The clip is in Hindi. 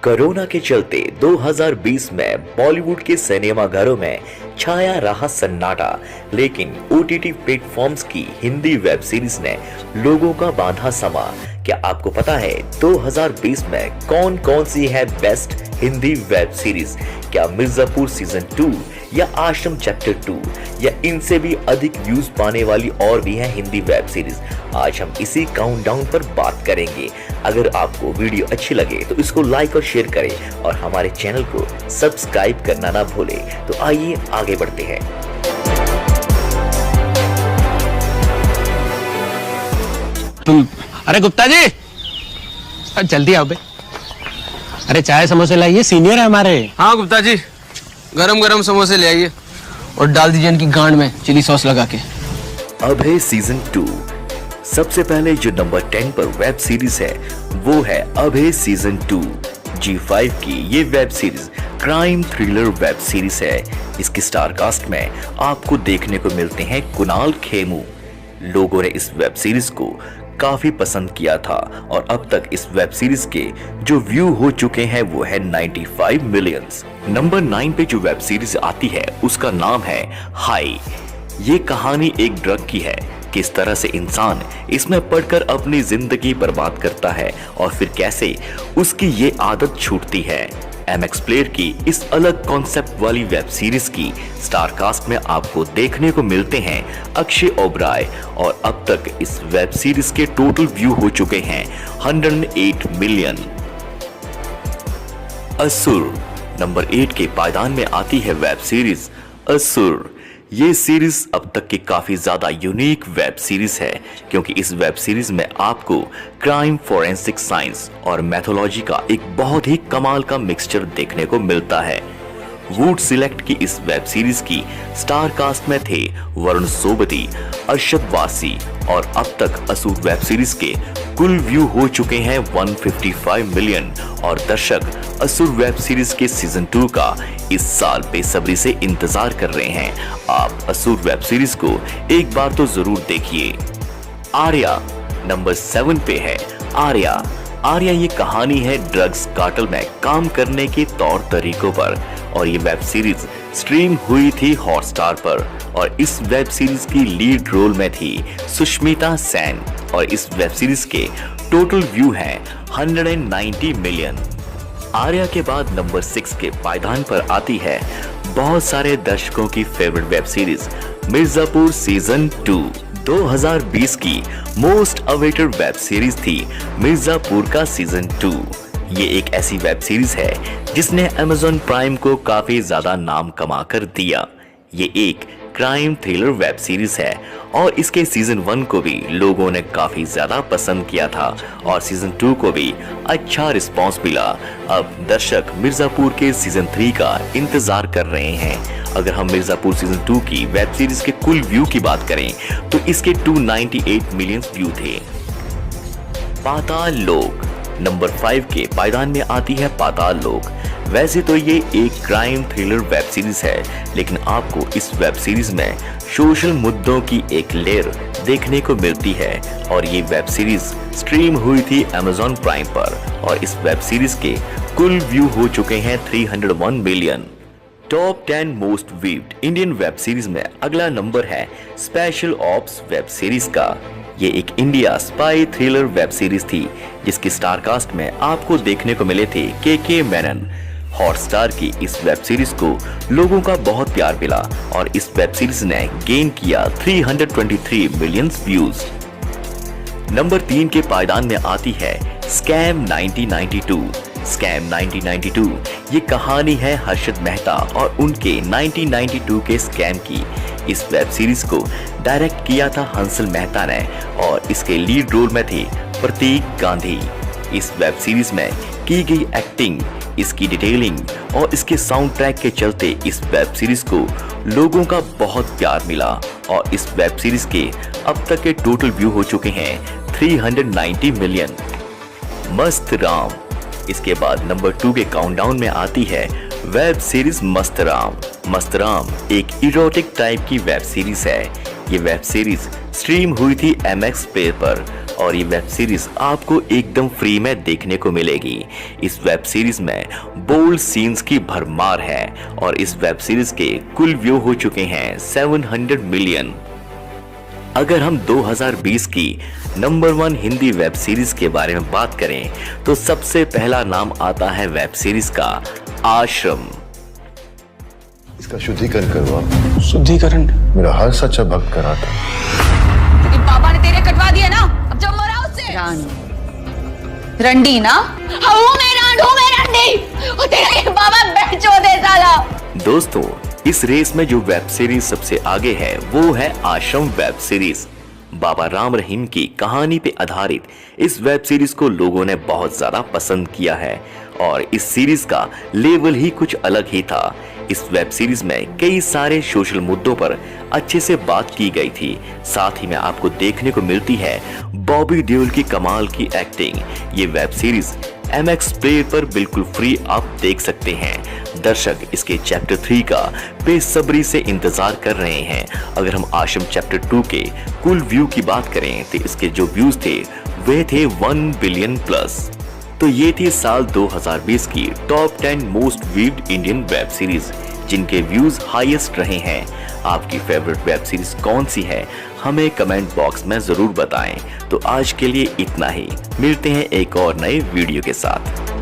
कोरोना के चलते 2020 में बॉलीवुड के सिनेमा घरों में छाया रहा सन्नाटा, लेकिन ओटीटी प्लेटफॉर्म्स की हिंदी वेब सीरीज ने लोगों का बांधा समा। क्या आपको पता है 2020 में कौन कौन सी है बेस्ट हिंदी वेब सीरीज? क्या मिर्जापुर सीजन 2 या आश्रम चैप्टर 2 या इनसे भी अधिक व्यूज पाने वाली और भी है हिंदी वेब सीरीज? आज हम इसी काउंटडाउन पर बात करेंगे। अगर आपको वीडियो अच्छी लगे तो इसको लाइक और शेयर करें और हमारे चैनल को सब्सक्राइब करना ना भूलें। तो आइए आगे बढ़ते हैं। अरे गुप्ता जी, जल्दी आओ बे। अरे चाय समोसे लाइए, सीनियर है हमारे। हाँ गुप्ता जी, गरम गरम समोसे ले आइए और डाल दीजिए इनकी गांड में चिली सॉस लगा के। अभय सीजन 2। सबसे पहले जो नंबर 10 पर वेब सीरीज है वो है अभय सीजन 2। G5 की ये web series crime thriller web series है। इसकी स्टार कास्ट में आपको देखने को मिलते हैं कुणाल खेमू। लोगों ने इस वेब सीरीज को काफी पसंद किया था और अब तक इस वेब सीरीज के जो व्यू हो चुके हैं वो है 95 मिलियंस। नंबर 9 पे जो वेब सीरीज आती है उसका नाम है हाई। ये कहानी एक ड्रग की है, किस तरह से इंसान इसमें पड़कर अपनी जिंदगी बर्बाद करता है और फिर कैसे उसकी ये आदत छूटती है। एमएक्स प्लेयर की इस अलग कॉन्सेप्ट वाली वेब सीरीज की स्टार कास्ट में आपको देखने को मिलते हैं अक्षय ओबराय और अब तक इस वेब सीरीज के टोटल व्यू हो चुके हैं 108 मिलियन। असुर नंबर 8 के पायदान में आती है वेब सीरीज असुर। ये सीरीज अब तक की काफी ज्यादा यूनिक वेब सीरीज है क्योंकि इस वेब सीरीज में आपको क्राइम, फोरेंसिक साइंस और मैथोलॉजी का एक बहुत ही कमाल का मिक्सचर देखने को मिलता है। वुड सिलेक्ट की इस वेब सीरीज की स्टार कास्ट में थे वरुण सोबती, अरशद वासी और अब तक असुर वेब सीरीज के कुल व्यू हो चुके हैं 155 मिलियन और दर्शक असुर वेब सीरीज के सीजन 2 का इस साल बेसब्री से इंतजार कर रहे हैं। आप असुर वेब सीरीज को एक बार तो जरूर देखिए। आर्या नंबर 7 पे है आर्या। आर्या ये कहानी है ड्रग्स कार्टेल में काम करने के तौर तरीकों पर और ये वेब सीरीज स्ट्रीम हुई थी हॉटस्टार पर और इस वेब सीरीज की लीड रोल में थी सुष्मिता सेन और इस वेब सीरीज के टोटल व्यू हैं 190 मिलियन। आर्या के बाद नंबर 6 के पायदान पर आती है बहुत सारे दर्शकों की favourite web series Mirzapur season 2। 2020 की मोस्ट अवेटेड वेब सीरीज थी मिर्जापुर का सीजन 2। ये एक ऐसी वेब सीरीज है जिसने अमेज़न प्राइम को काफी ज्यादा नाम कमाकर दिया। ये एक क्राइम थ्रिलर वेब सीरीज है और इसके सीजन 1 को भी लोगों ने काफी ज्यादा पसंद किया था और सीजन 2 को भी अच्छा रिस्पांस मिला। अब दर्शक मिर्जापुर के सीजन 3 का इंतजार कर रहे हैं। अगर हम मिर्जापुर सीजन 2 की वेब सीरीज के कुल व्यू की बात करें तो इसके 298 मिलियन व्यू थे। पाताल लोक नंबर 5 के पायदान में आती है पाताल लोक। वैसे तो ये एक क्राइम थ्रिलर वेब सीरीज है लेकिन आपको इस वेब सीरीज में सोशल मुद्दों की एक लेयर देखने को मिलती है और ये वेब सीरीज स्ट्रीम हुई थी अमेज़न प्राइम पर और इस वेब सीरीज के कुल व्यू हो चुके हैं 301 million. Top 10 most viewed Indian web series में अगला नंबर है स्पेशल ऑप्स वेब सीरीज का। ये एक India spy thriller web series थी जिसकी स्टार कास्ट में आपको देखने को मिले थे के मेनन। हॉटस्टार की इस वेब सीरीज को लोगों का बहुत प्यार मिला और इस वेब सीरीज ने गेन किया 323 मिलियन व्यूज। नंबर 3 के पायदान में आती है स्कैम 1992। स्कैम 1992 ये कहानी है हर्षद मेहता और उनके 1992 के स्कैम की। इस वेब सीरीज को डायरेक्ट किया था हंसल मेहता ने और इसके लीड रोल में थे प्रतीक गांधी। इस वेब सीरीज में की गई एक्टिंग, इसकी डिटेलिंग और इसके साउंड ट्रैक के चलते इस वेब सीरीज को लोगों का बहुत प्यार मिला और इस वेब सीरीज के अब तक के टोटल व्यू हो चुके हैं 390 मिलियन। मस्त राम इसके बाद नंबर 2 के काउंटडाउन में आती है वेब सीरीज मस्त राम। मस्त राम एक इरोटिक टाइप की वेब सीरीज है। ये वेब सीरीज स्ट्रीम हुई थी एमएक्स प्लेयर पर और ये वेब सीरीज आपको एकदम फ्री में देखने को मिलेगी। इस वेब सीरीज में बोल्ड सीन्स की भरमार है और इस वेब सीरीज के कुल व्यू हो चुके हैं 700 मिलियन। अगर हम 2020 की नंबर 1 हिंदी वेब सीरीज के बारे में बात करें तो सबसे पहला नाम आता है वेब सीरीज का आश्रम। इसका शुद्धिकरण करवा। शुद्धिकरण? मेरा हर सच्चा भक्त करा था। लेकिन पापा ने तेरे कटवा दिया ना, अब जब मरा उससे रंडी ना। हूँ मैं रंडी और तेरा ये बाबा बेचोदे साला। दोस्तों, इस रेस में जो वेब सीरीज सबसे आगे है वो है आश्रम वेब सीरीज। बाबा राम रहीम की कहानी पे आधारित इस वेब सीरीज को लोगों ने बहुत ज्यादा पसंद किया है और इस सीरीज का लेवल ही कुछ अलग ही था। इस वेब सीरीज में कई सारे सोशल मुद्दों पर अच्छे से बात की गई थी। साथ ही में आपको देखने को मिलती है बॉबी देओल की कमाल की एक्टिंग। ये वेब सीरीज MX प्ले पर बिल्कुल फ्री आप देख सकते हैं। दर्शक इसके चैप्टर 3 का बेसब्री से इंतजार कर रहे हैं। अगर हम आश्रम चैप्टर 2 के कुल व्यू की बात करें तो इसके जो व्यूज थे वे थे 1 बिलियन प्लस। तो ये थी साल 2020 की top 10 most viewed Indian web series जिनके व्यूज हाईएस्ट रहे हैं। आपकी फेवरेट वेब सीरीज कौन सी है हमें कमेंट बॉक्स में जरूर बताएं। तो आज के लिए इतना ही, मिलते हैं एक और नए वीडियो के साथ।